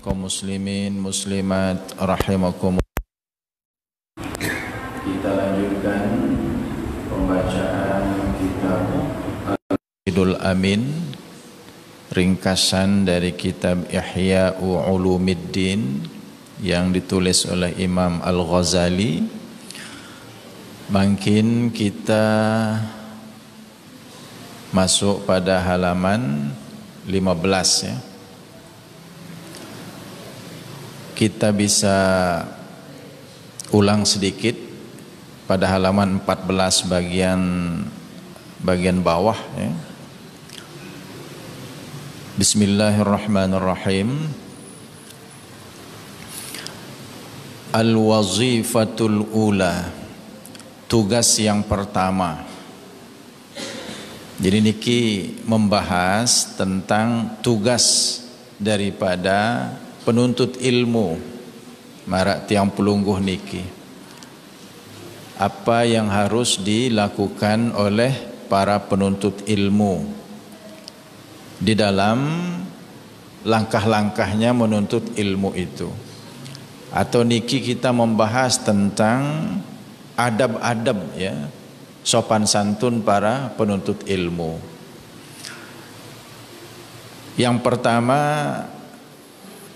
kaum muslimin muslimat rahimakumullah. Kita lanjutkan pembacaan kitab Al-Idul Amin, ringkasan dari kitab Ihya'u Ulumiddin yang ditulis oleh Imam Al-Ghazali. Makin kita masuk pada halaman 15 ya. Kita bisa ulang sedikit pada halaman 14 bagian bawah ya. Bismillahirrahmanirrahim. Al-wazifatul ula, tugas yang pertama. Jadi niki membahas tentang tugas daripada penuntut ilmu marak tiang pelungguh niki. Apa yang harus dilakukan oleh para penuntut ilmu di dalam langkah-langkahnya menuntut ilmu itu. Atau niki kita membahas tentang adab-adab ya, sopan santun para penuntut ilmu. Yang pertama,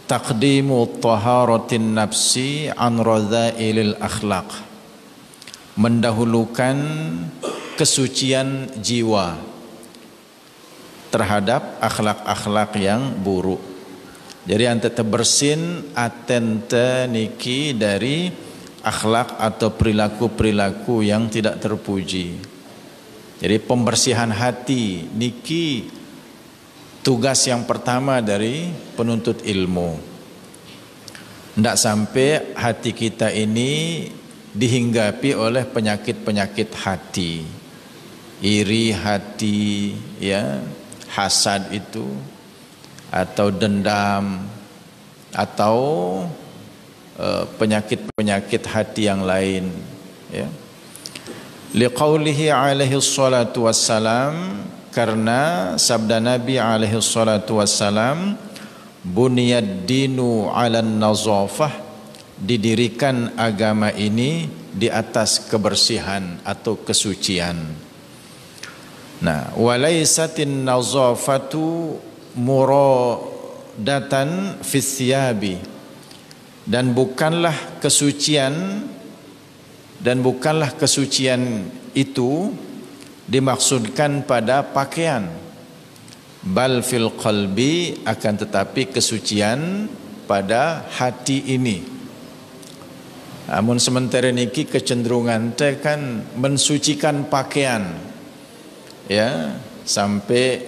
taqdimu taharatin nafsi an radha'ilil akhlaq, mendahulukan kesucian jiwa terhadap akhlak-akhlak yang buruk. Jadi ante bersin atente niki dari akhlak atau perilaku-perilaku yang tidak terpuji. Jadi pembersihan hati niki tugas yang pertama dari penuntut ilmu. Tidak sampai hati kita ini dihinggapi oleh penyakit-penyakit hati, iri hati ya, hasad itu, atau dendam, atau penyakit-penyakit hati yang lain ya. Liqaulihi alaihi salatu wassalam, karena sabda Nabi alaihi salatu wassalam, buniyad dinu 'alan nazafah, didirikan agama ini di atas kebersihan atau kesucian. Nah, walaisatin nazafatu muradatan fis siyabi, dan bukanlah kesucian itu dimaksudkan pada pakaian, bal fil qalbi, akan tetapi kesucian pada hati ini. Namun sementara niki kecenderungan teh kan mensucikan pakaian ya, sampai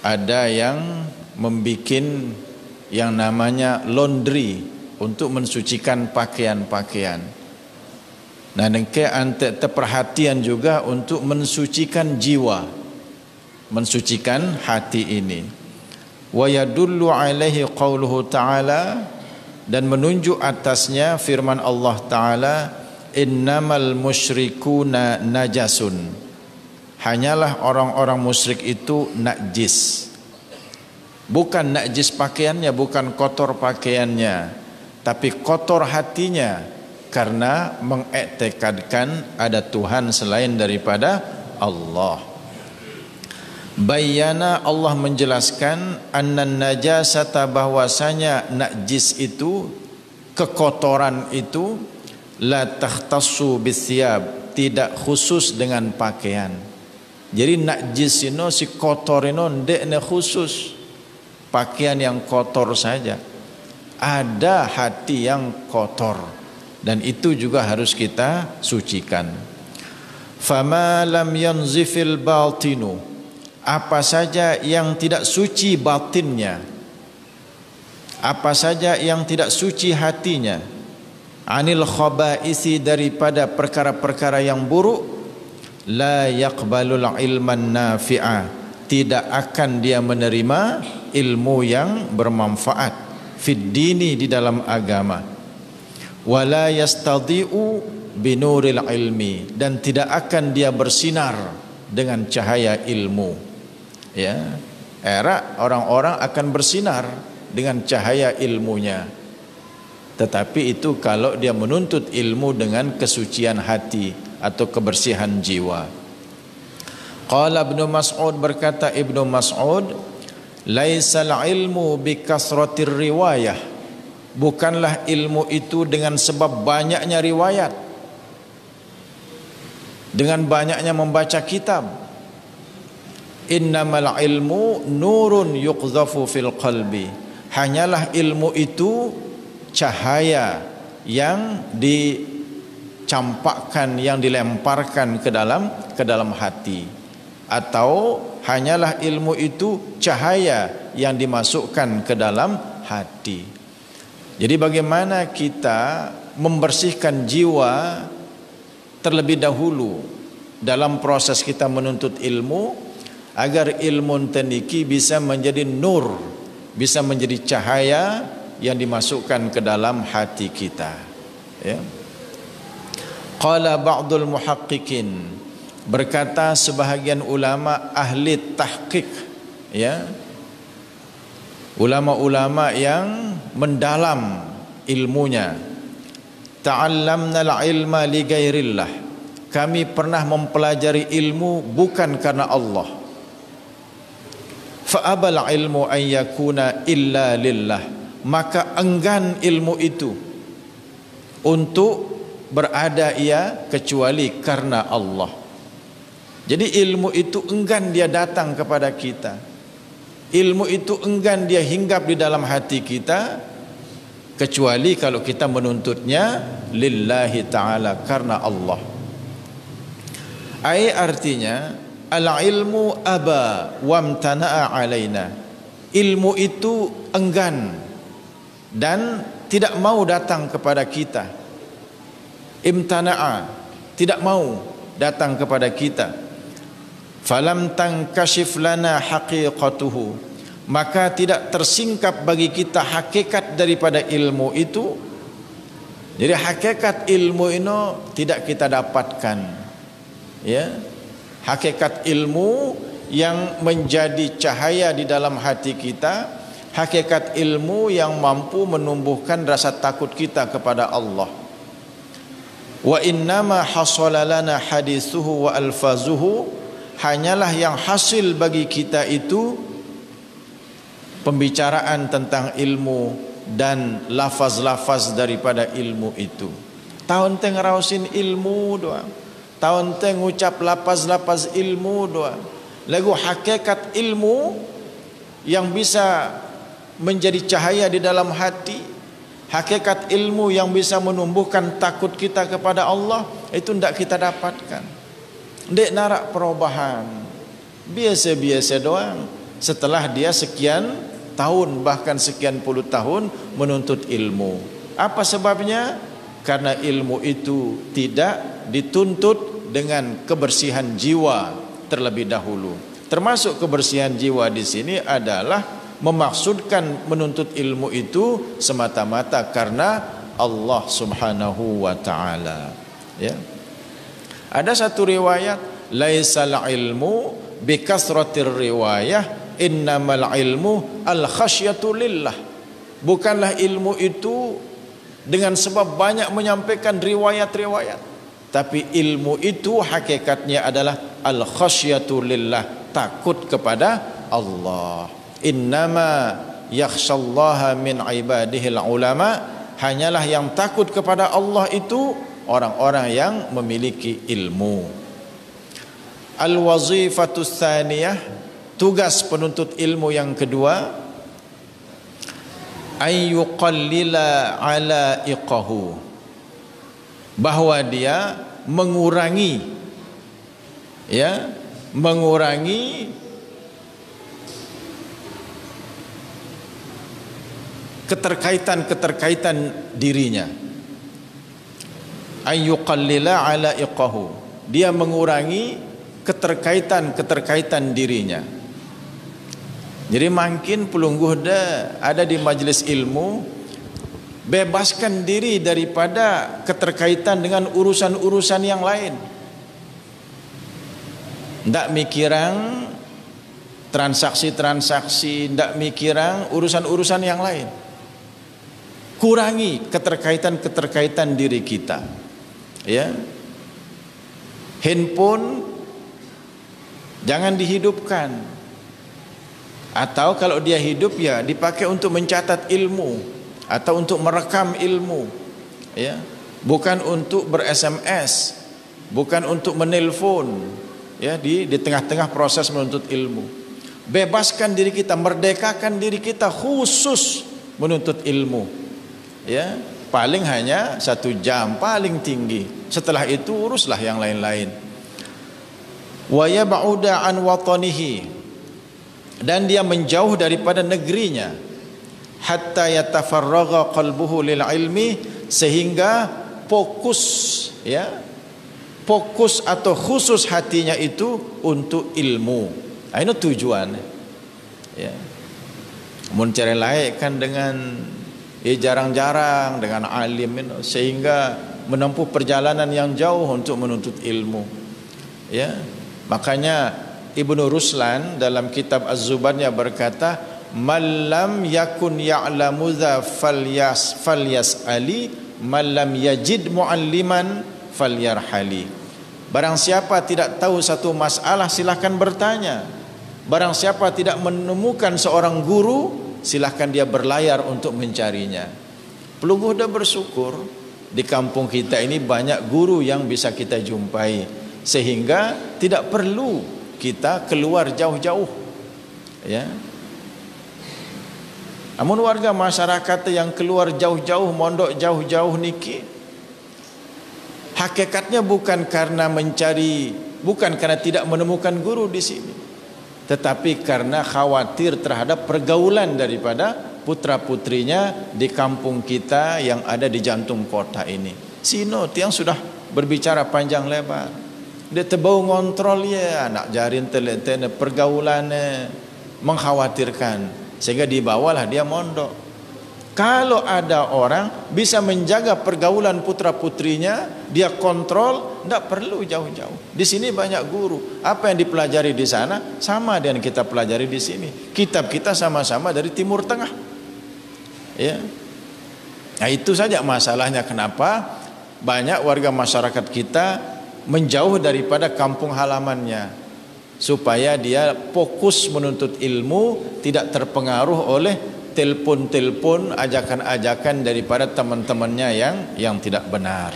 ada yang membikin yang namanya laundry untuk mensucikan pakaian-pakaian. Nah, nengke ante perhatian juga untuk mensucikan jiwa, mensucikan hati ini. Wa yadullu alaihi qauluhu ta'ala, dan menunjuk atasnya firman Allah Ta'ala, innamal musyrikuna najasun, hanyalah orang-orang musyrik itu najis. Bukan najis pakaiannya, bukan kotor pakaiannya, tapi kotor hatinya, karena mengiktikadkan ada Tuhan selain daripada Allah. Bayyana, Allah menjelaskan, annan najasata, bahwasanya najis itu, kekotoran itu, la takhtassu bisyab, tidak khusus dengan pakaian. Jadi najis ini si kotor ini ndekne khusus pakaian yang kotor saja. Ada hati yang kotor, dan itu juga harus kita sucikan. Fama lam yanzifil batinu, apa saja yang tidak suci batinnya, apa saja yang tidak suci hatinya, anil khaba'isi, daripada perkara-perkara yang buruk, la yaqbalul ilman nafi'a, tidak akan dia menerima ilmu yang bermanfaat, fid dini, di dalam agama, wala yastadi'u binuril ilmi, dan tidak akan dia bersinar dengan cahaya ilmu ya. Era orang-orang akan bersinar dengan cahaya ilmunya. Tetapi itu kalau dia menuntut ilmu dengan kesucian hati atau kebersihan jiwa. Qala Ibnu Mas'ud, berkata Ibnu Mas'ud, laisal ilmu bikasratir riwayah, bukanlah ilmu itu dengan sebab banyaknya riwayat, dengan banyaknya membaca kitab. Innamal ilmu nurun yuqdhafu fil qalbi, hanyalah ilmu itu cahaya yang dicampakkan, yang dilemparkan ke dalam hati, atau hanyalah ilmu itu cahaya yang dimasukkan ke dalam hati. Jadi bagaimana kita membersihkan jiwa terlebih dahulu dalam proses kita menuntut ilmu, agar ilmu teniki bisa menjadi nur, bisa menjadi cahaya yang dimasukkan ke dalam hati kita, ya. Qala ba'dul muhaqqiqin, berkata sebahagian ulama ahli tahqiq, ya, ulama-ulama yang mendalam ilmunya, ta'allamna al-ilma li ghairillah, kami pernah mempelajari ilmu bukan karena Allah. Fa abal ilmu an yakuna illa lillah, maka enggan ilmu itu untuk berada ia kecuali karena Allah. Jadi ilmu itu enggan dia datang kepada kita, ilmu itu enggan dia hinggap di dalam hati kita, kecuali kalau kita menuntutnya lillahi ta'ala, karena Allah. Ai artinya al-ilmu aba wamtana'a alaina, ilmu itu enggan dan tidak mau datang kepada kita. Imtana'a, tidak mau datang kepada kita. Falam tankashif lana haqiqatuhu, maka tidak tersingkap bagi kita hakikat daripada ilmu itu. Jadi hakikat ilmu ini tidak kita dapatkan, ya. Hakikat ilmu yang menjadi cahaya di dalam hati kita, hakikat ilmu yang mampu menumbuhkan rasa takut kita kepada Allah. Wa innama hasala lana hadithuhu wa alfazuhu, hanyalah yang hasil bagi kita itu pembicaraan tentang ilmu dan lafaz-lafaz daripada ilmu itu. Tahun teng rausin ilmu doang, tahun teng ucap lafaz-lafaz ilmu doang. Lagu hakikat ilmu yang bisa menjadi cahaya di dalam hati, hakikat ilmu yang bisa menumbuhkan takut kita kepada Allah, itu tidak kita dapatkan. Dek narak perubahan, biasa-biasa doang. Setelah dia sekian tahun, bahkan sekian puluh tahun menuntut ilmu. Apa sebabnya? Karena ilmu itu tidak dituntut dengan kebersihan jiwa terlebih dahulu. Termasuk kebersihan jiwa di sini adalah memaksudkan menuntut ilmu itu semata-mata karena Allah Subhanahu wa taala, ya. Ada satu riwayat, laisal ilmu bikasratir riwayah, innamal ilmu al khasyatu lillah. Bukanlah ilmu itu dengan sebab banyak menyampaikan riwayat-riwayat, tapi ilmu itu hakikatnya adalah al khasyatu lillah, takut kepada Allah. Innama yakhshallaha min ibadihil ulama, hanyalah yang takut kepada Allah itu orang-orang yang memiliki ilmu. Al-wazifatus tsaniyah, tugas penuntut ilmu yang kedua, ayyuqallila ala iqahu, bahwa dia mengurangi, ya, mengurangi keterkaitan dirinya. Ayyuqallila ala iqahu, dia mengurangi keterkaitan dirinya. Jadi makin pelungguh dah ada di majlis ilmu, bebaskan diri daripada keterkaitan dengan urusan-urusan yang lain. Ndak mikiran transaksi-transaksi, ndak mikirang urusan-urusan yang lain. Kurangi keterkaitan-keterkaitan diri kita. Ya. Handphone jangan dihidupkan. Atau kalau dia hidup ya dipakai untuk mencatat ilmu atau untuk merekam ilmu. Ya. Bukan untuk ber-SMS, bukan untuk menelpon. Ya, di tengah-tengah proses menuntut ilmu. Bebaskan diri kita, merdekakan diri kita khusus menuntut ilmu. Ya, paling hanya 1 jam paling tinggi. Setelah itu uruslah yang lain-lain. Wa yab'uda an watanihi, dan dia menjauh daripada negerinya, hatta yatafarragha qalbuhu lil ilmi, sehingga fokus, ya, fokus atau khusus hatinya itu untuk ilmu. Nah, ini tujuan. Ya. Mencari layak kan dengan jarang-jarang dengan alim ini, sehingga menempuh perjalanan yang jauh untuk menuntut ilmu. Ya. Makanya Ibnu Ruslan dalam kitab Az-Zubaniyah berkata, "Man lam yakun ya'lamu dza falyas'ali, man lam yajid mu'alliman falyarhali." Barang siapa tidak tahu satu masalah, silahkan bertanya. Barang siapa tidak menemukan seorang guru, silahkan dia berlayar untuk mencarinya. Pelungguh dah bersyukur, di kampung kita ini banyak guru yang bisa kita jumpai, sehingga tidak perlu kita keluar jauh-jauh. Ya. Namun warga masyarakat yang keluar jauh-jauh, mondok jauh-jauh niki, hakikatnya bukan karena mencari, bukan karena tidak menemukan guru di sini, tetapi karena khawatir terhadap pergaulan daripada putra-putrinya di kampung kita yang ada di jantung kota ini. Sino tiang sudah berbicara panjang lebar. Dia terbau ngontrol ya, nak jarin teleten pergaulannya mengkhawatirkan, sehingga dibawalah dia mondok. Kalau ada orang bisa menjaga pergaulan putra-putrinya, dia kontrol, tidak perlu jauh-jauh. Di sini banyak guru. Apa yang dipelajari di sana sama dengan kita pelajari di sini. Kitab kita sama-sama dari Timur Tengah. Ya. Nah, itu saja masalahnya kenapa banyak warga masyarakat kita menjauh daripada kampung halamannya, supaya dia fokus menuntut ilmu, tidak terpengaruh oleh telpon-telpon, ajakan-ajakan daripada teman-temannya yang tidak benar.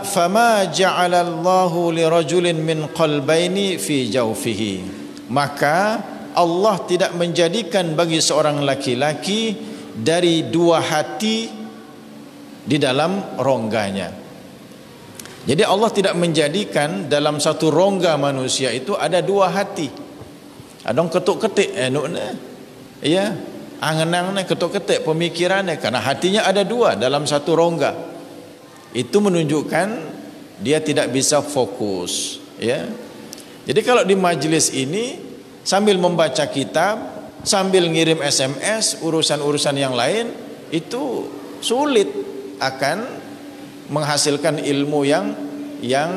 Fama ja'alallahu lirajulin min qalbaini fi jawfihi, maka Allah tidak menjadikan bagi seorang laki-laki dari 2 hati di dalam rongganya. Jadi Allah tidak menjadikan dalam satu rongga manusia itu ada 2 hati. Adong ketuk-ketik ya, angan-angan ketuk-ketik pemikirannya, karena hatinya ada 2 dalam satu rongga. Itu menunjukkan dia tidak bisa fokus, ya. Jadi kalau di majelis ini sambil membaca kitab, sambil ngirim SMS, urusan-urusan yang lain, itu sulit akan menghasilkan ilmu yang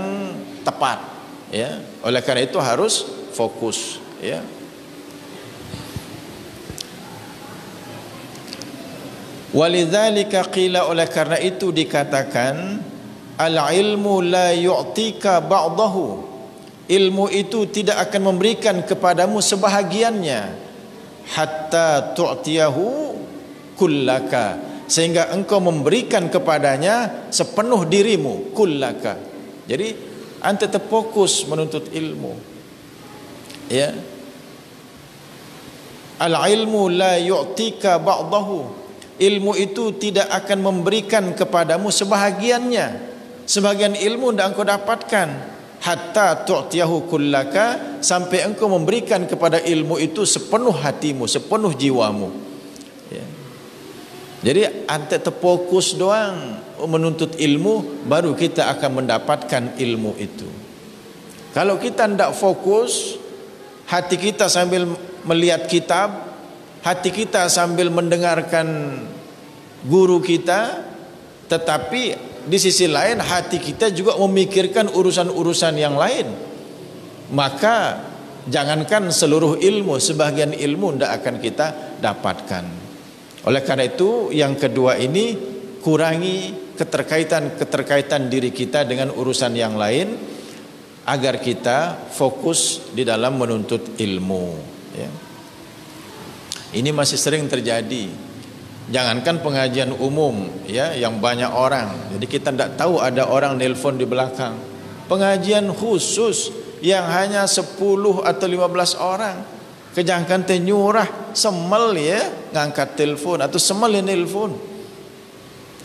tepat, ya. Oleh karena itu harus fokus, ya. Walidzalika qila, oleh karena itu dikatakan al-ilmu la yu'tika ba'dahu, ilmu itu tidak akan memberikan kepadamu sebahagiannya, hatta tu'tiyahu kullaka, sehingga engkau memberikan kepadanya sepenuh dirimu, kullaka. Jadi anda terfokus menuntut ilmu, ya. Al-ilmu la yu'tika ba'dahu, ilmu itu tidak akan memberikan kepadamu sebahagiannya. Sebagian ilmu tidak engkau dapatkan, hatta tu'tiyahu kullaka, sampai engkau memberikan kepada ilmu itu sepenuh hatimu, sepenuh jiwamu, ya. Jadi ante terfokus doang menuntut ilmu, baru kita akan mendapatkan ilmu itu. Kalau kita tidak fokus, hati kita sambil melihat kitab, hati kita sambil mendengarkan guru kita, tetapi di sisi lain hati kita juga memikirkan urusan-urusan yang lain, maka Jangankan seluruh ilmu, sebahagian ilmu tidak akan kita dapatkan. Oleh karena itu, yang kedua ini, kurangi keterkaitan diri kita dengan urusan yang lain, agar kita fokus di dalam menuntut ilmu. Ya. Ini masih sering terjadi. Jangankan pengajian umum, ya, yang banyak orang, jadi kita tidak tahu ada orang nelpon di belakang. Pengajian khusus yang hanya 10 atau 15 orang, kejangkan tenyurah semel ya ngangkat telepon atau semel yang nelpon.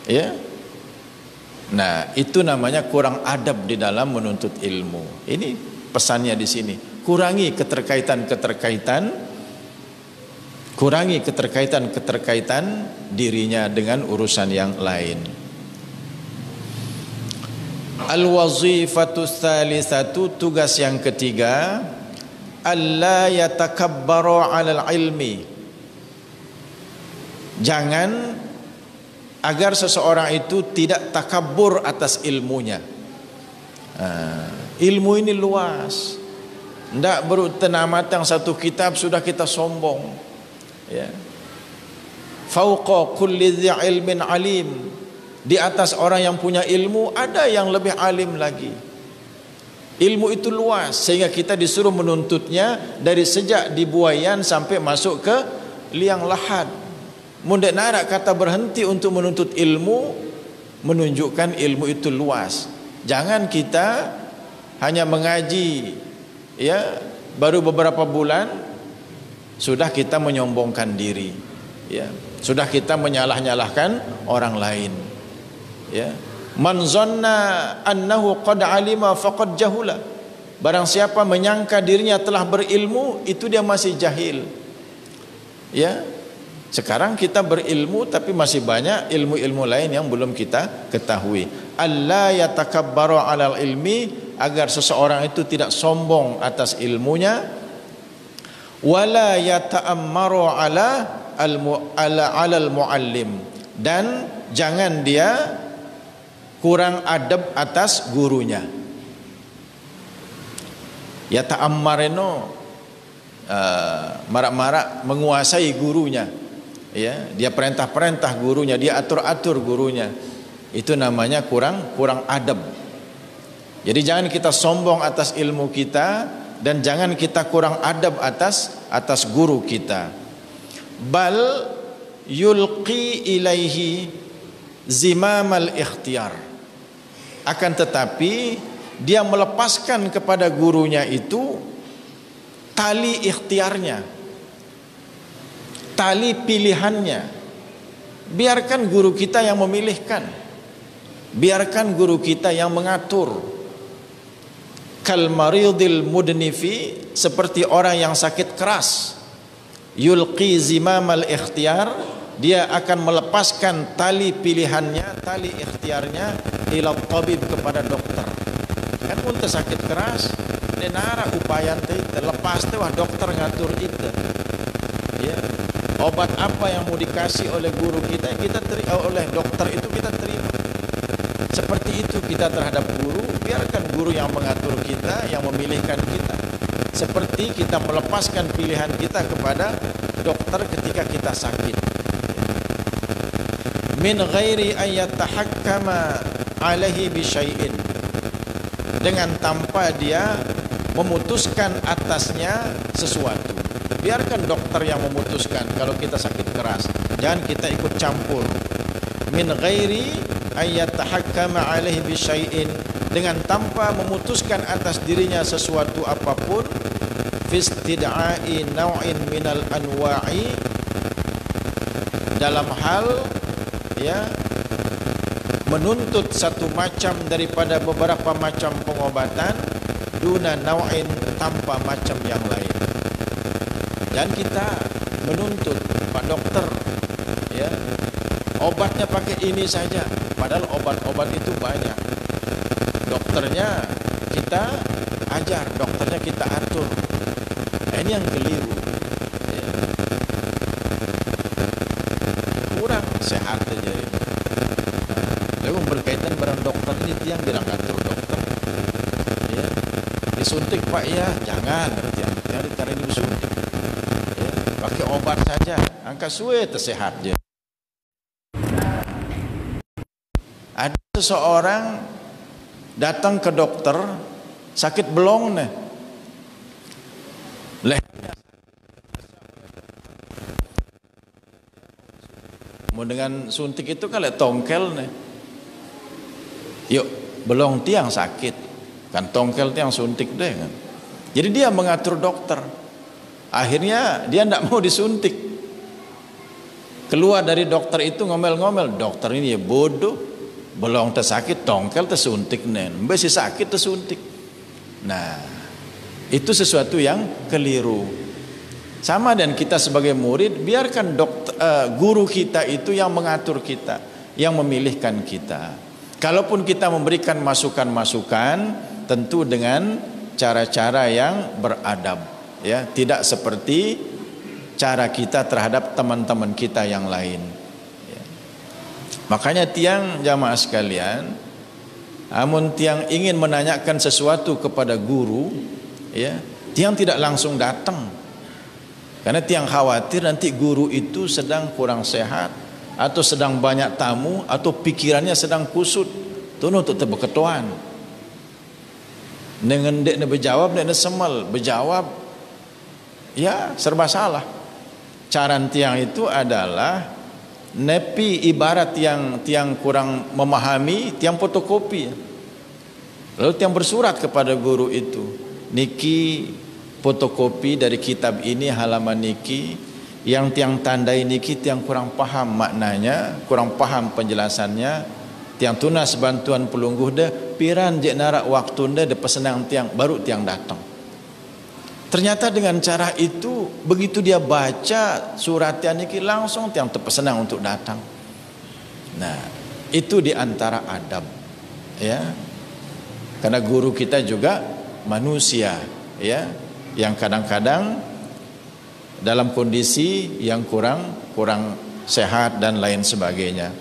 Ya. Nah, itu namanya kurang adab di dalam menuntut ilmu. Ini pesannya di sini. Kurangi keterkaitan dirinya dengan urusan yang lain. Al-wazifatu tsalitsatu, tugas yang ketiga, alla yatakabbaru 'alal ilmi. Jangan, agar seseorang itu tidak takabur atas ilmunya. Ilmu ini luas. Tidak bertenamatan satu kitab sudah kita sombong. Ya. Fauqa kulli dzi ilmin alim. Di atas orang yang punya ilmu ada yang lebih alim lagi. Ilmu itu luas sehingga kita disuruh menuntutnya dari sejak dibuayan sampai masuk ke liang lahat. Mundek narak kata berhenti untuk menuntut ilmu, menunjukkan ilmu itu luas. Jangan kita hanya mengaji ya baru beberapa bulan sudah kita menyombongkan diri, ya. Sudah kita menyalah-nyalahkan orang lain, ya. Man zanna annahu qad alima faqad jahula. Barang siapa menyangka dirinya telah berilmu, itu dia masih jahil. Ya. Sekarang kita berilmu tapi masih banyak ilmu-ilmu lain yang belum kita ketahui. Alla yatakabbaru 'alal ilmi, agar seseorang itu tidak sombong atas ilmunya. Wala yata'ammaru 'alal muallim, dan jangan dia kurang adab atas gurunya. Yata'ammar itu marak-marak menguasai gurunya. Ya, dia perintah-perintah gurunya, dia atur-atur gurunya. Itu namanya kurang adab. Jadi jangan kita sombong atas ilmu kita, dan jangan kita kurang adab atas guru kita. Bal yulqi ilaihi zimamal ikhtiyar. Akan tetapi dia melepaskan kepada gurunya itu tali ikhtiarnya, tali pilihannya. Biarkan guru kita yang memilihkan, biarkan guru kita yang mengatur. Kal maridil mudnifi, seperti orang yang sakit keras. Yulqi zimamal ikhtiyar, dia akan melepaskan tali pilihannya, tali ikhtiarnya ila tabib, kepada dokter. Kan pun sakit keras, nenara upaya terlepas teh wah dokter ngatur itu. Ya. Obat apa yang mau dikasih oleh guru kita oleh dokter itu kita terima. Seperti itu kita terhadap guru, biarkan guru yang mengatur kita, yang memilihkan kita. Seperti kita melepaskan pilihan kita kepada dokter ketika kita sakit. Min ghairi ayyatahakkama alaihi bisyai'in, dengan tanpa dia memutuskan atasnya sesuatu. Biarkan dokter yang memutuskan kalau kita sakit keras, jangan kita ikut campur. Min ghairi ayyatahakkama alaihi bisyai'in, dengan tanpa memutuskan atas dirinya sesuatu apapun. Fistid'ai naw'in minal anwa'i, dalam hal ya menuntut satu macam daripada beberapa macam pengobatan, duna naw'in, tanpa macam yang lain. Dan kita menuntut Pak dokter, ya, obatnya pakai ini saja, padahal obat-obat itu banyak. Dokternya kita ajar, dokternya kita atur. Nah, ini yang keliru, ya. Kurang sehat aja ini. Lalu berkaitan barang dokter ini yang bilang atur dokter, ya. Disuntik Pak, ya jangan, suntik. Ya, pakai obat saja, angka suwe tersehat je. Ada seseorang datang ke dokter sakit belong nih. Mau dengan suntik itu kan tongkel nih. Yuk, belong tiang sakit. Kan tongkel tiang suntik deh kan. Jadi dia mengatur dokter. Akhirnya dia tidak mau disuntik. Keluar dari dokter itu ngomel-ngomel, dokter ini ya bodoh. Belong tersakit, tongkel tersuntik nen. Besi sakit tersuntik. Nah, itu sesuatu yang keliru. Sama dan kita sebagai murid, biarkan guru kita itu yang mengatur kita, yang memilihkan kita. Kalaupun kita memberikan masukan-masukan, tentu dengan cara-cara yang beradab, ya, tidak seperti cara kita terhadap teman-teman kita yang lain. Ya. Makanya tiang jamaah sekalian, amun tiang ingin menanyakan sesuatu kepada guru, ya, tiang tidak langsung datang. Karena tiang khawatir nanti guru itu sedang kurang sehat, atau sedang banyak tamu, atau pikirannya sedang kusut. Itu untuk terbeketuan. Dengan dia berjawab, dia semel berjawab, ya serba salah. Cara tiang itu adalah nepi ibarat tiang kurang memahami, tiang fotokopi. Lalu tiang bersurat kepada guru itu, niki fotokopi dari kitab ini halaman niki, yang tiang tandai niki tiang kurang paham maknanya, kurang paham penjelasannya, tiang tunas bantuan pelungguh deh, piran je narak waktu deh pesenang tiang, baru tiang datang. Ternyata dengan cara itu, begitu dia baca surat tiang niki langsung tiang terpesenang untuk datang. Nah, itu diantara adab, ya. Karena guru kita juga manusia, ya, yang kadang-kadang dalam kondisi yang kurang sehat dan lain sebagainya.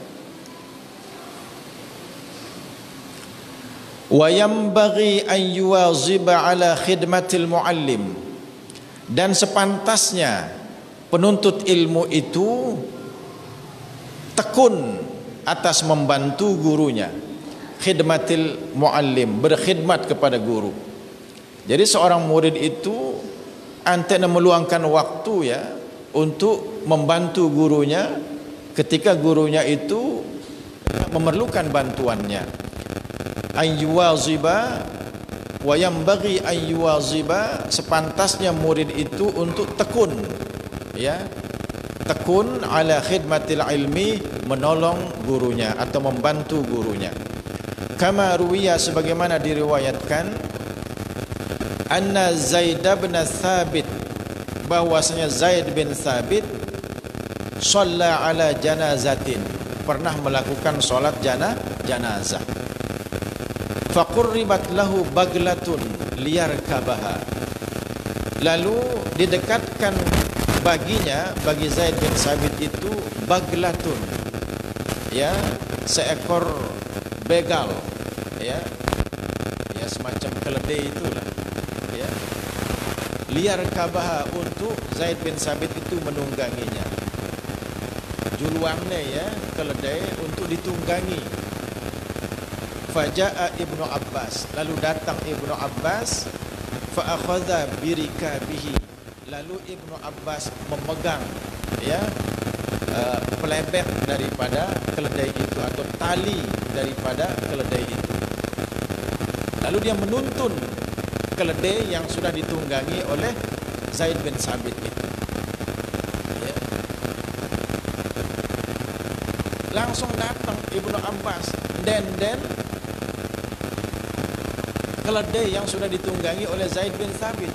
Wa yanbaghi an yuwaziba ala khidmatil muallim, dan sepantasnya penuntut ilmu itu tekun atas membantu gurunya. Khidmatil muallim, berkhidmat kepada guru. Jadi seorang murid itu antara meluangkan waktu, ya, untuk membantu gurunya ketika gurunya itu memerlukan bantuannya. Ayyuwaziba wa yanbaghi ayyuwaziba, sepantasnya murid itu untuk tekun, ya, tekun ala khidmatil ilmi, menolong gurunya atau membantu gurunya. Kama ruwiya, sebagaimana diriwayatkan, anna Zaid bin Thabit, bahwasanya Zaid bin Thabit shalla ala janazatin, pernah melakukan solat janazah. Faqurribat lahu baglatun liyarkabaha, lalu didekatkan baginya, bagi Zaid bin Thabit itu baglatun, ya, seekor begal, ya, ya semacam keledai itulah, ya, liar kabaha, untuk Zaid bin Thabit itu menungganginya. Juluannya, ya, keledai untuk ditunggangi. Faja'a Ibnu Abbas, lalu datang Ibnu Abbas, fa akhadha birikabihi, lalu Ibnu Abbas memegang, ya, pelebet daripada keledai itu atau tali daripada keledai itu. Lalu dia menuntun keledai yang sudah ditunggangi oleh Zaid bin Thabit itu, ya. Langsung datang Ibnu Abbas, dan keledai yang sudah ditunggangi oleh Zaid bin Thabit.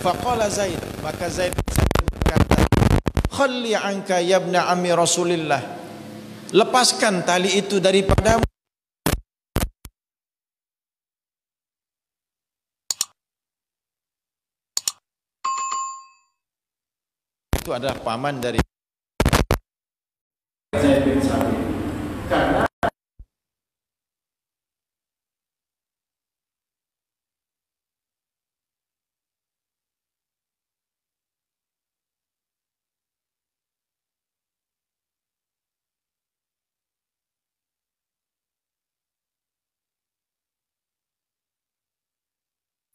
Faqala Zaid, maka Zaid bin Thabit berkata, khalli anka ya ibna ammi Rasulillah, lepaskan tali itu daripadamu. Itu adalah paman dari Zaid bin Thabit. Karena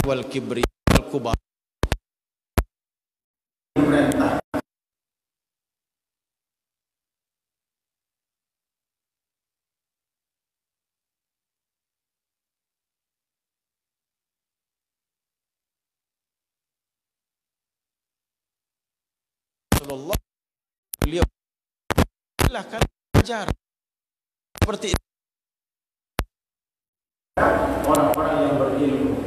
wal kibri wal kubar. Perintah Rasulullah, beliau silahkan ajar seperti itu. Orang-orang yang berilmu.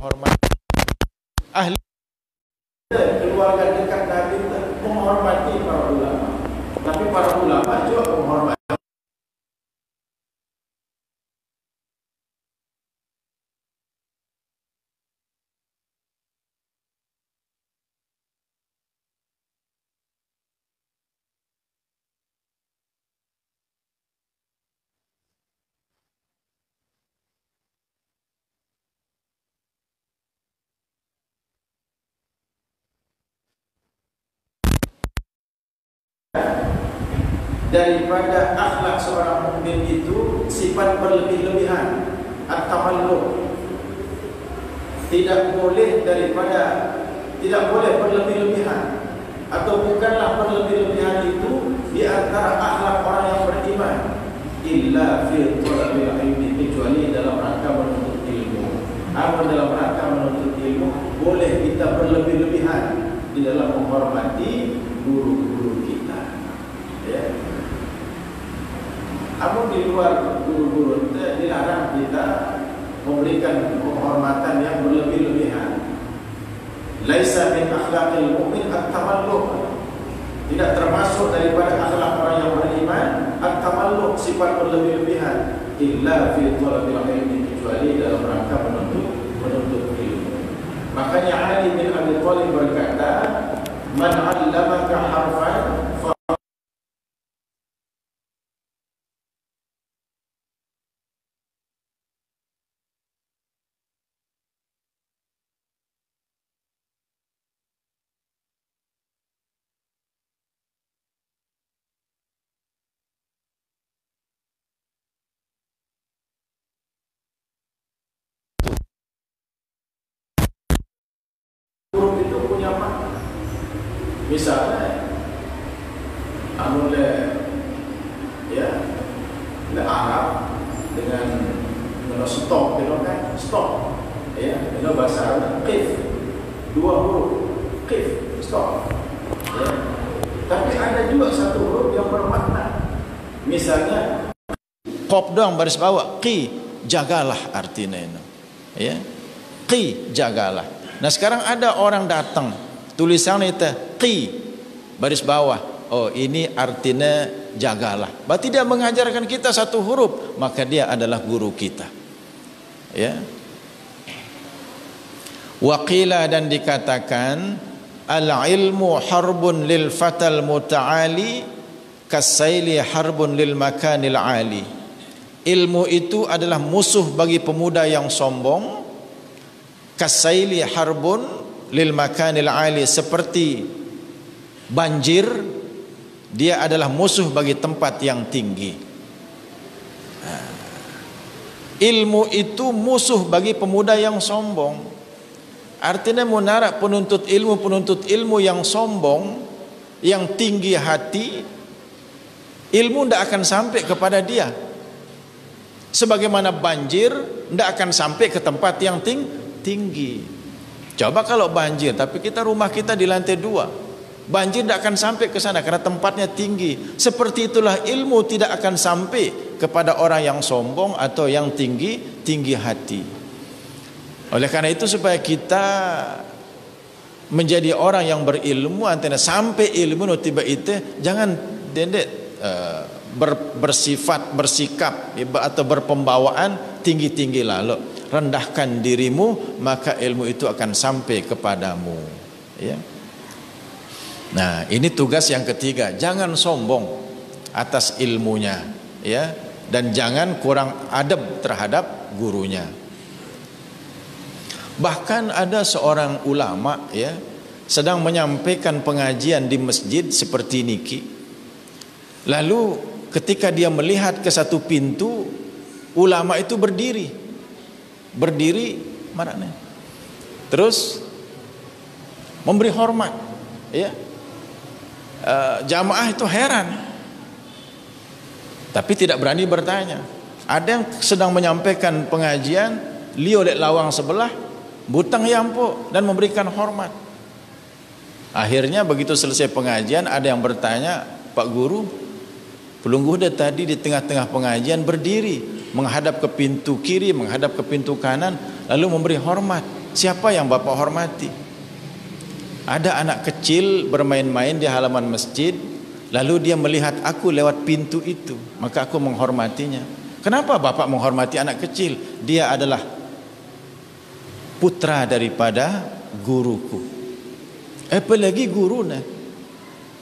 Hormat ahli keluarga dekat Nabi menghormati para ulama, tapi para ulama juga menghormati. Daripada akhlak seorang mukmin itu sifat berlebih-lebihan, at-tamalluk. Tidak boleh berlebih-lebihan, atau bukanlah berlebih-lebihan itu di antara akhlak orang yang beriman, illa fi thalabil ilmi, kecuali dalam rangka menuntut ilmu. Apa dalam rangka menuntut ilmu boleh kita berlebih-lebihan di dalam menghormati guru-guru kita, ya. Namun di luar guru-guru dilarang kita memberikan penghormatan yang berlebih-lebihan. Laisa min akhlaqil mu'min at-tamalluk. Tidak termasuk daripada akhlak orang yang beriman at-tamalluk, sifat berlebih-lebihan, illa fi thalabil ilmi, kecuali dalam rangka menuntut ilmu. Makanya Ali bin Abi Thalib berkata, man 'allamaka harfan huruf itu punya makna. Misalnya le Arab dengan stop, kan stop, ya, bahasa Arab qif, dua huruf, qif, stop, ya. Tapi ada juga satu huruf yang bermakna. Misalnya qaf doang baris bawah, qi, jagalah artinya itu, ya, qi, jagalah. Nah sekarang ada orang datang, tulisannya itu qi baris bawah. Oh ini artinya jagalah. Berarti dia mengajarkan kita satu huruf, maka dia adalah guru kita. Ya. Waqila, dan dikatakan al-ilmu harbun lil fatal muta'ali kasaili harbun lil makanil ali. Ilmu itu adalah musuh bagi pemuda yang sombong. Kasaili harbun lil makanil ali, seperti banjir, dia adalah musuh bagi tempat yang tinggi. Ilmu itu musuh bagi pemuda yang sombong. Artinya munara penuntut ilmu yang sombong, yang tinggi hati, ilmu tidak akan sampai kepada dia. Sebagaimana banjir tidak akan sampai ke tempat yang tinggi. Coba kalau banjir, tapi rumah kita di lantai 2, banjir tidak akan sampai ke sana karena tempatnya tinggi. Seperti itulah ilmu tidak akan sampai kepada orang yang sombong atau yang tinggi hati. Oleh karena itu supaya kita menjadi orang yang berilmu, antena sampai ilmu no tiba itu jangan dendek bersifat bersikap atau berpembawaan tinggi-tinggi lalu rendahkan dirimu, maka ilmu itu akan sampai kepadamu, ya. Nah, ini tugas yang ketiga, jangan sombong atas ilmunya, ya, dan jangan kurang adab terhadap gurunya. Bahkan ada seorang ulama, ya, sedang menyampaikan pengajian di masjid seperti niki. Lalu ketika dia melihat ke satu pintu, ulama itu berdiri mana? Terus memberi hormat, ya. Jamaah itu heran, tapi tidak berani bertanya. Ada yang sedang menyampaikan pengajian, liu lek lawang sebelah, butang yampo dan memberikan hormat. Akhirnya begitu selesai pengajian, ada yang bertanya, Pak Guru, pelungguh dah tadi di tengah-tengah pengajian berdiri, menghadap ke pintu kiri, menghadap ke pintu kanan, lalu memberi hormat. Siapa yang Bapak hormati? Ada anak kecil bermain-main di halaman masjid, lalu dia melihat aku lewat pintu itu, maka aku menghormatinya. Kenapa Bapak menghormati anak kecil? Dia adalah putra daripada guruku. Apalagi gurunya,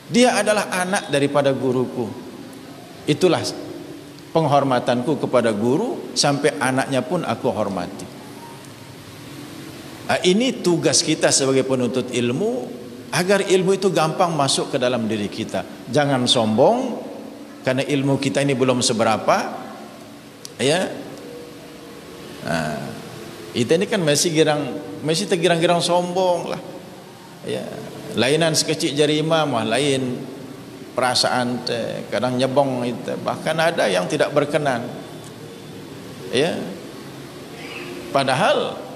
dia adalah anak daripada guruku. Itulah penghormatanku kepada guru, sampai anaknya pun aku hormati. Ini tugas kita sebagai penuntut ilmu, agar ilmu itu gampang masuk ke dalam diri kita. Jangan sombong karena ilmu kita ini belum seberapa, ya. Kita ini kan masih tergirang-girang sombong lah, ya. Lainan sekecil jari imam, lain perasaan kadang nyebong itu. Bahkan ada yang tidak berkenan, ya. Padahal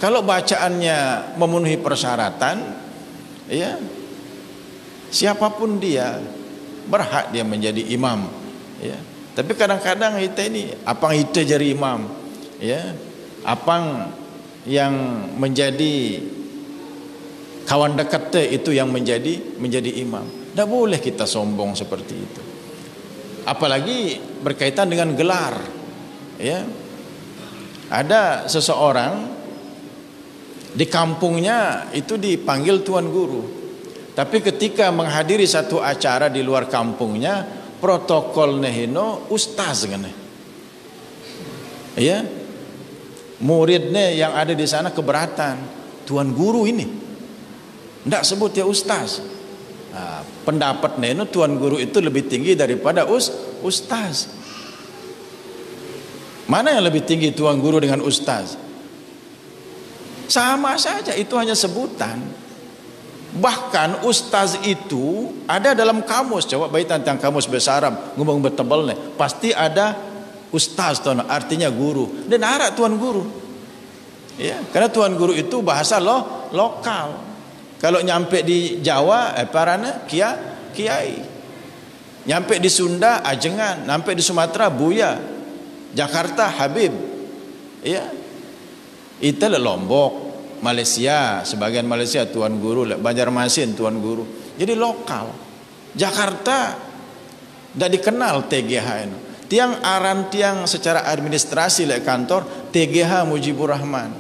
kalau bacaannya memenuhi persyaratan, ya, siapapun dia berhak dia menjadi imam, ya. Tapi kadang-kadang kita ini apang kita jadi imam, ya, apang yang menjadi kawan dekat itu yang menjadi imam. Tidak boleh kita sombong seperti itu. Apalagi berkaitan dengan gelar, ya. Ada seseorang di kampungnya itu dipanggil tuan guru, tapi ketika menghadiri satu acara di luar kampungnya, protokolnya hino ustaz kan, ya. Muridnya yang ada di sana keberatan, tuan guru ini tidak sebut ya ustaz. Pendapatnya itu tuan guru itu lebih tinggi daripada ustaz. Mana yang lebih tinggi, tuan guru dengan ustaz? Sama saja, itu hanya sebutan. Bahkan ustaz itu ada dalam kamus. Coba baik tentang kamus bahasa Arab, ngomong betebal nih, pasti ada ustaz, artinya guru. Dan arah tuan guru, ya, karena tuan guru itu bahasa lokal. Kalau nyampe di Jawa, parana kiai. Nyampe di Sunda, ajengan. Nyampe di Sumatera, buya. Jakarta, habib, ya. Itu Lombok, Malaysia, sebagian Malaysia tuan guru, Banjarmasin tuan guru. Jadi lokal. Jakarta tidak dikenal TGH ini. Tiang aran tiang secara administrasi lek kantor TGH Mujibur Rahman.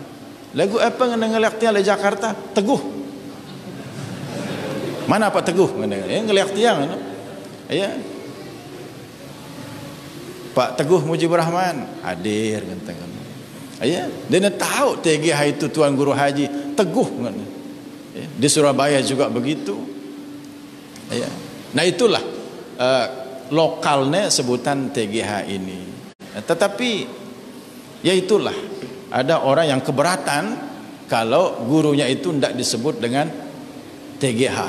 Lagu apa ngelak tiang le Jakarta? Teguh. Mana Pak Teguh? Ngelak tiang, ya. Pak Teguh Mujibur Rahman hadir ganteng. Ya, dia tahu TGH itu tuan guru haji Teguh, ya, di Surabaya juga begitu, ya. Nah itulah lokalnya sebutan TGH ini. Tetapi ya itulah, ada orang yang keberatan kalau gurunya itu tidak disebut dengan TGH,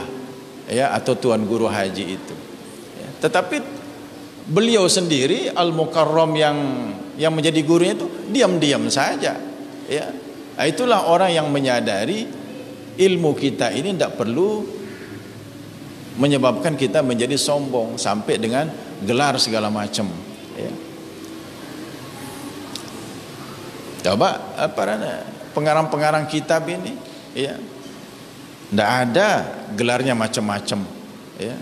ya, atau tuan guru haji itu, ya. Tetapi beliau sendiri Al-Mukarram yang menjadi gurunya itu diam-diam saja, ya. Nah, itulah orang yang menyadari ilmu kita ini tidak perlu menyebabkan kita menjadi sombong sampai dengan gelar segala macam, ya. Coba pengarang-pengarang kitab ini, ya, tidak ada gelarnya macam-macam, ya.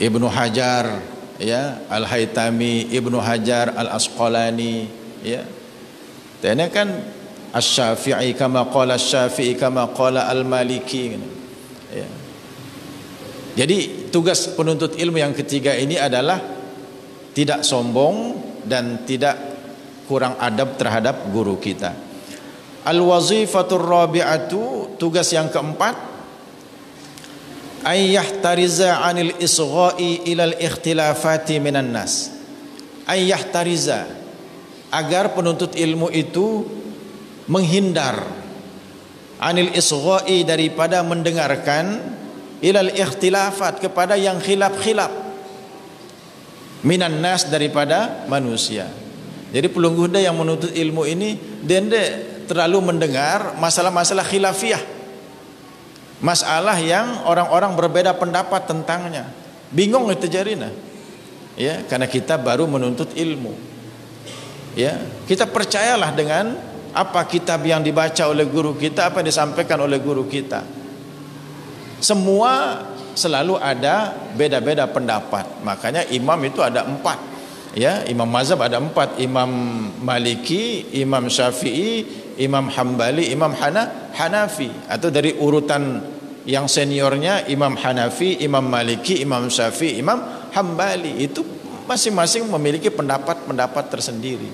Ibnu Hajar, ya, Al-Haytami, Ibnu Hajar Al-Asqalani, ya. Ini kan Asy-Syafi'i kama qala Asy-Syafi'i kama qala Al-Maliki, ya. Jadi tugas penuntut ilmu yang ketiga ini adalah tidak sombong dan tidak kurang adab terhadap guru kita. Al-wazifatur rabi'atu, tugas yang keempat, ayyahtariza 'anil isgha'i ilal ikhtilafati minan nas. Ayyahtariza, agar penuntut ilmu itu menghindar 'anil isgha'i, daripada mendengarkan, ilal ikhtilafat, kepada yang khilaf-khilaf, minan nas, daripada manusia. Jadi pelungguh yang menuntut ilmu ini dia terlalu mendengar masalah-masalah khilafiyah, masalah yang orang-orang berbeda pendapat tentangnya. Bingung itu jarina, ya, karena kita baru menuntut ilmu, ya. Kita percayalah dengan apa kitab yang dibaca oleh guru kita, apa yang disampaikan oleh guru kita. Semua selalu ada beda-beda pendapat. Makanya imam itu ada 4, ya. Imam mazhab ada 4, Imam Maliki, Imam Syafi'i, Imam Hambali, Imam Hanafi. Atau dari urutan yang seniornya Imam Hanafi, Imam Maliki, Imam Syafi'i, Imam Hambali. Itu masing-masing memiliki pendapat-pendapat tersendiri,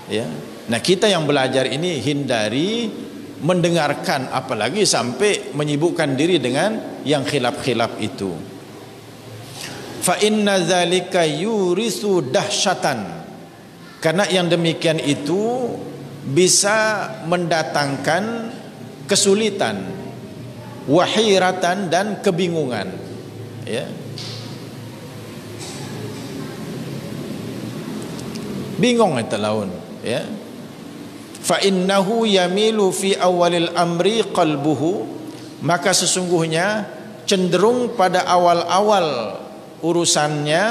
ya. Nah, kita yang belajar ini hindari mendengarkan, apalagi sampai menyibukkan diri dengan yang khilaf-khilaf itu. Fa inna dzalika yurisu dahsyatan, karena yang demikian itu bisa mendatangkan kesulitan, wahiratan, dan kebingungan, ya. Bingung itu laun, ya. Fa innahu yamilu fi awalil amri qalbuhu, maka sesungguhnya cenderung pada awal-awal urusannya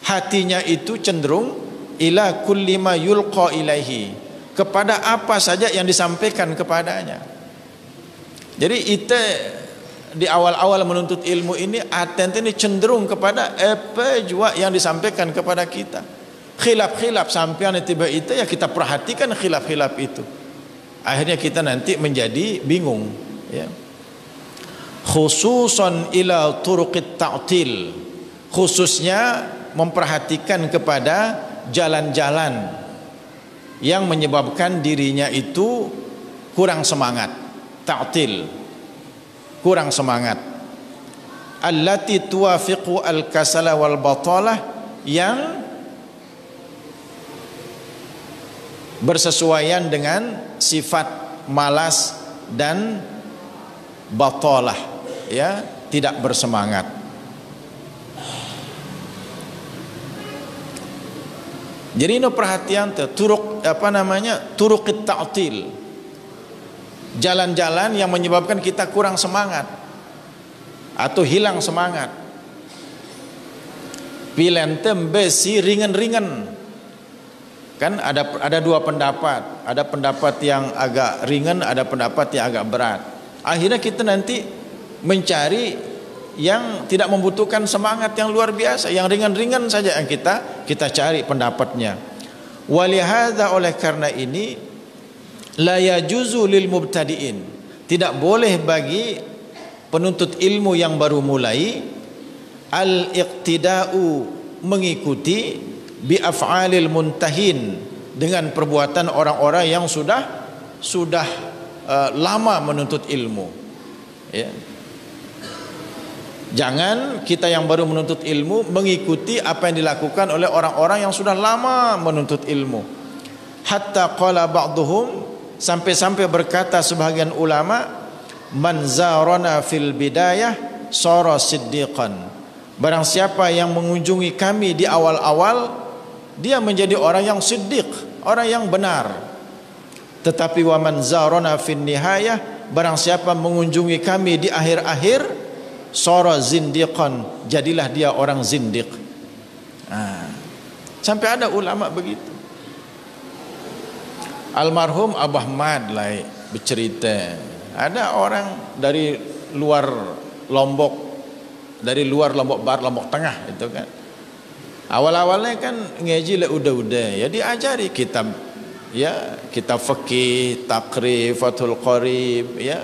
hatinya itu cenderung ila kulli ma yulqa ilaihi, kepada apa saja yang disampaikan kepadanya. Jadi kita di awal-awal menuntut ilmu ini aten ini cenderung kepada apa jua yang disampaikan kepada kita. Khilaf-khilaf sampean tiba itu, ya kita perhatikan khilaf-khilaf itu. Akhirnya kita nanti menjadi bingung, ya. Khususan ila turuqit ta'til, khususnya memperhatikan kepada jalan-jalan yang menyebabkan dirinya itu kurang semangat, ta'til, kurang semangat. Allati tuwafiqu al-kasala wal batalah, yang bersesuaian dengan sifat malas dan batalah, ya, tidak bersemangat. Jadi ini perhatian turuqit ta'til, jalan-jalan yang menyebabkan kita kurang semangat atau hilang semangat. Pilentem besi ringan-ringan. Kan ada dua pendapat, ada pendapat yang agak ringan, ada pendapat yang agak berat. Akhirnya kita nanti mencari yang tidak membutuhkan semangat yang luar biasa, yang ringan-ringan saja yang kita cari pendapatnya. Walihada, oleh karena ini, la yajuzu lil mubtadiin, tidak boleh bagi penuntut ilmu yang baru mulai, al-iqtida'u, mengikuti, bi af'alil muntahin, dengan perbuatan orang-orang yang sudah lama menuntut ilmu, ya. Jangan kita yang baru menuntut ilmu mengikuti apa yang dilakukan oleh orang-orang yang sudah lama menuntut ilmu. Hatta qala ba'duhum, sampai-sampai berkata sebagian ulama, man zarana fil bidayah sara siddiqan, barang siapa yang mengunjungi kami di awal-awal, dia menjadi orang yang siddiq, orang yang benar. Tetapi wa man zarana fin nihayah, barang siapa mengunjungi kami di akhir-akhir, sara zindiqan, jadilah dia orang zindiq. Sampai ada ulama begitu. Almarhum Abah Ahmad lah bercerita, ada orang dari luar Lombok, dari luar Lombok Barat, Lombok Tengah itu kan. Awal-awalnya kan ngaji lah udah ya, diajari kitab, ya kitab fikih, takrif, Fathul Qarib, ya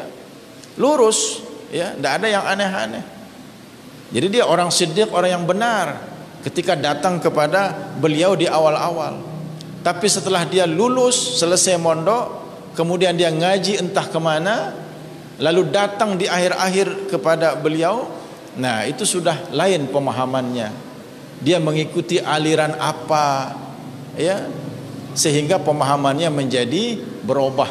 lurus, ya tidak ada yang aneh-aneh. Jadi dia orang siddiq, orang yang benar ketika datang kepada beliau di awal-awal. Tapi setelah dia lulus, selesai mondok, kemudian dia ngaji entah kemana, lalu datang di akhir-akhir kepada beliau, nah itu sudah lain pemahamannya. Dia mengikuti aliran apa, ya, sehingga pemahamannya menjadi berubah.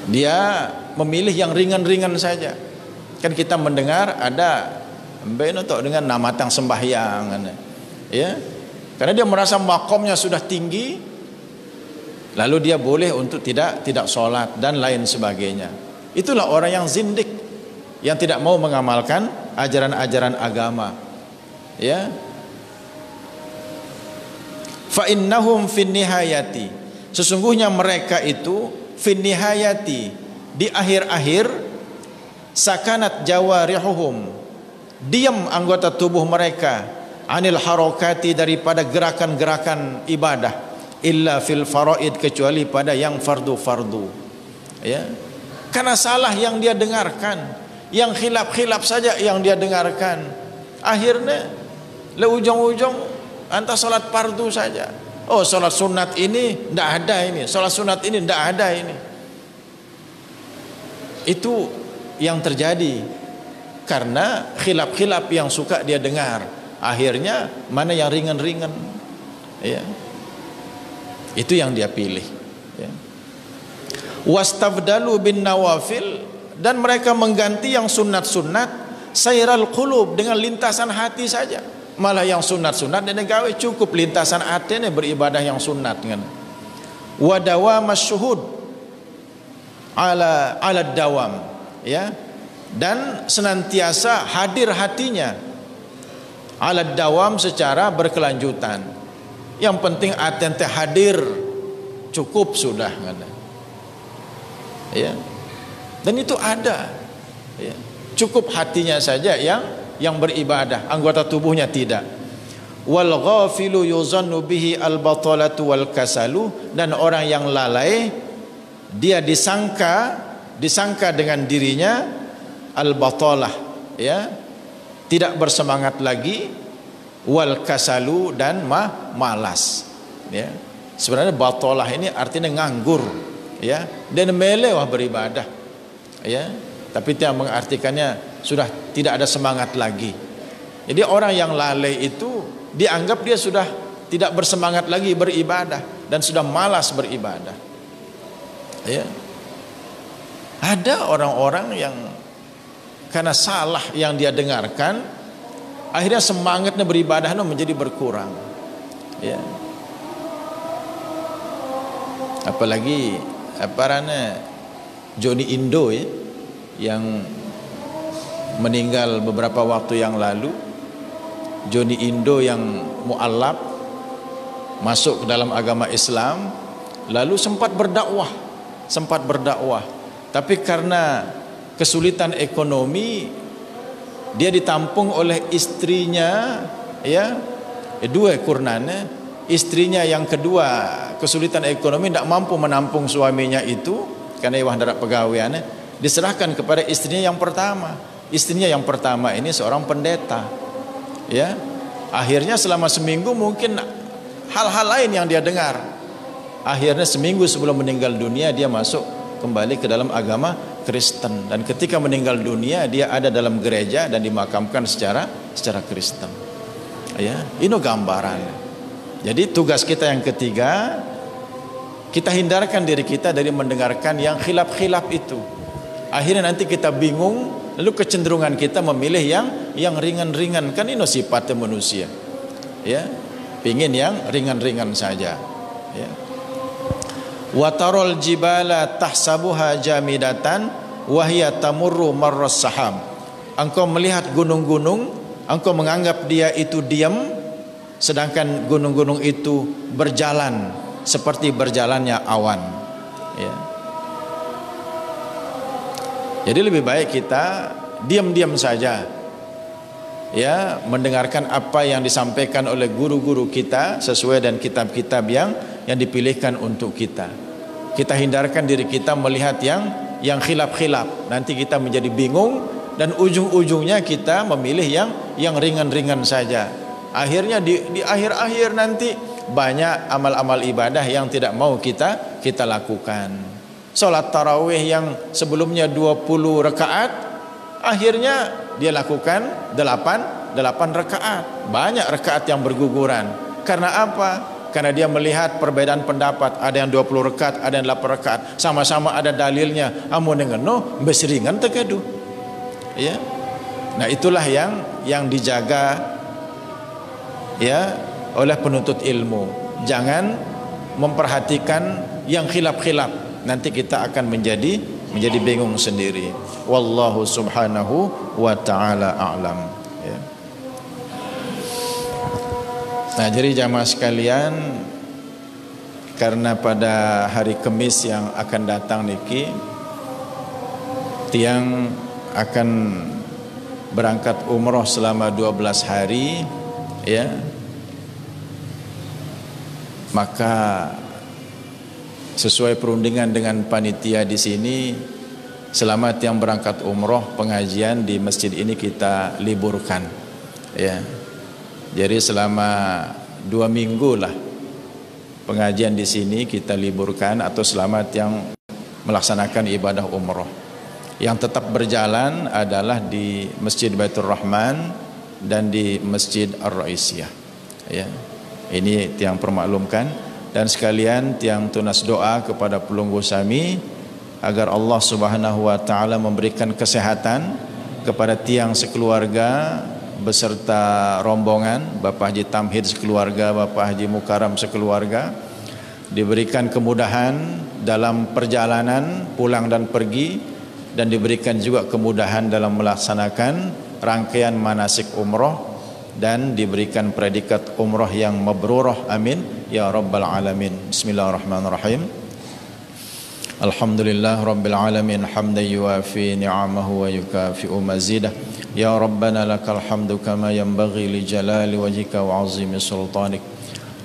Dia memilih yang ringan-ringan saja. Kan kita mendengar ada benotok dengan namatang sembahyang, ya, karena dia merasa makomnya sudah tinggi, lalu dia boleh untuk tidak sholat dan lain sebagainya. Itulah orang yang zindik, yang tidak mau mengamalkan ajaran-ajaran agama, ya. Fa innahum fin nihayati, sesungguhnya mereka itu fin nihayati, di akhir-akhir, sakanat jawarihuhum, diam anggota tubuh mereka, anil harokati, daripada gerakan-gerakan ibadah, illa fil faraid, kecuali pada yang fardu-fardu, ya. Karena salah yang dia dengarkan, yang khilaf-khilaf saja yang dia dengarkan, akhirnya le ujung-ujung antara salat fardu saja. Oh, salat sunat ini tidak ada ini, salat sunat ini tidak ada ini. Itu yang terjadi karena khilaf-khilaf yang suka dia dengar. Akhirnya mana yang ringan-ringan, ya, itu yang dia pilih, ya. Wastafdalu bin nawafil, dan mereka mengganti yang sunat-sunat, sayral qulub, dengan lintasan hati saja. Malah yang sunat-sunat dan gawe cukup lintasan hati ini beribadah yang sunat kan. Wa dawamas syuhud ala dawam, ya, dan senantiasa hadir hatinya ala dawam, secara berkelanjutan. Yang penting atente hadir, cukup sudah kan, ya. Dan itu ada, ya. Cukup hatinya saja yang beribadah, anggota tubuhnya tidak. Wal ghafilu yuzannu bihi al batalatu wal kasalu, dan orang yang lalai dia disangka dengan dirinya al batalah, ya, tidak bersemangat lagi, wal kasalu, dan malas, ya. Sebenarnya batalah ini artinya nganggur, ya, dan melewah beribadah, ya, tapi tidak mengartikannya sudah tidak ada semangat lagi. Jadi orang yang lalai itu dianggap dia sudah tidak bersemangat lagi beribadah dan sudah malas beribadah, ya. Ada orang-orang yang karena salah yang dia dengarkan, akhirnya semangatnya beribadah menjadi berkurang, ya. Apalagi Johnny Indo, ya, yang meninggal beberapa waktu yang lalu. Johnny Indo yang mu'allab, masuk ke dalam agama Islam, lalu sempat berdakwah, tapi karena kesulitan ekonomi dia ditampung oleh istrinya, ya, dua kurnane. Istrinya yang kedua kesulitan ekonomi, tidak mampu menampung suaminya itu karena iwah darat pegawaiannya, diserahkan kepada istrinya yang pertama. Istrinya yang pertama ini seorang pendeta, ya. Akhirnya selama seminggu mungkin hal-hal lain yang dia dengar. Akhirnya seminggu sebelum meninggal dunia dia masuk kembali ke dalam agama Kristen, dan ketika meninggal dunia dia ada dalam gereja dan dimakamkan secara Kristen, ya. Ini gambaran. Jadi tugas kita yang ketiga, kita hindarkan diri kita dari mendengarkan yang khilaf-khilaf itu. Akhirnya nanti kita bingung, lalu kecenderungan kita memilih yang ringan-ringan. Kan ini sifatnya manusia, ya, pingin yang ringan-ringan saja, ya. Watarol jibala tahsabuha jamidatan wahya tamurru marras sahab. Engkau melihat gunung-gunung, engkau menganggap dia itu diam sedangkan gunung-gunung itu berjalan seperti berjalannya awan, ya. Jadi lebih baik kita diam-diam saja, ya, mendengarkan apa yang disampaikan oleh guru-guru kita sesuai dengan kitab-kitab yang dipilihkan untuk kita. Kita hindarkan diri kita melihat yang khilaf-khilaf. Nanti kita menjadi bingung dan ujung-ujungnya kita memilih yang ringan-ringan saja. Akhirnya di akhir-akhir nanti banyak amal-amal ibadah yang tidak mau kita lakukan. Salat tarawih yang sebelumnya 20 rakaat, akhirnya dia lakukan 8 rakaat. Banyak rakaat yang berguguran. Karena apa? Karena dia melihat perbedaan pendapat, ada yang 20 rakaat, ada yang 8 rakaat, sama-sama ada dalilnya. Amun ngeno besringan tegaduh. Ya. Nah, itulah yang dijaga, ya, oleh penuntut ilmu. Jangan memperhatikan yang khilaf-khilaf. Nanti kita akan menjadi bingung sendiri. Wallahu subhanahu wa ta'ala a'lam, ya. Nah, jadi jamaah sekalian, karena pada hari Kamis yang akan datang niki tiang akan berangkat umroh selama 12 hari, ya. Maka sesuai perundingan dengan panitia di sini, selama tiang berangkat umroh, pengajian di masjid ini kita liburkan, ya. Jadi selama 2 minggu lah pengajian di sini kita liburkan, atau selama tiang melaksanakan ibadah umroh. Yang tetap berjalan adalah di Masjid Baitur Rahman dan di Masjid Ar-Raisiyah, ya. Ini tiang permaklumkan. Dan sekalian tiang tunas doa kepada pelunggu sami agar Allah Subhanahu wa taala memberikan kesehatan kepada tiang sekeluarga beserta rombongan, Bapak Haji Tamhid sekeluarga, Bapak Haji Mukarram sekeluarga, diberikan kemudahan dalam perjalanan pulang dan pergi, dan diberikan juga kemudahan dalam melaksanakan rangkaian manasik umroh, dan diberikan predikat umrah yang mabrurah, amin ya rabbal alamin. Bismillahirrahmanirrahim. Alhamdulillah rabbil alamin hamdan yuwafi ni'amahu wa yukafi'u mazidah. Ya rabbana lakal hamdu kama yanbaghi li jalali wajhika wa 'azimi sultanik.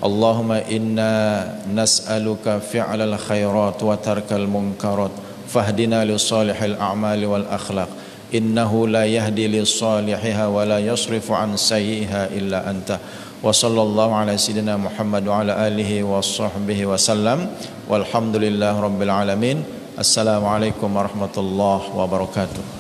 Allahumma inna nas'aluka fi'lal khairat wa tarkal munkarat, fahdina li salihil a'mali wal akhlaq. Innahu la yahdi lis-salihiha wa la yasrifu an sayyiha illa anta. Wa sallallahu ala sayyidina Muhammad wa ala alihi wa sahbihi wa sallam. Walhamdulillah rabbil alamin. Assalamualaikum warahmatullahi wabarakatuh.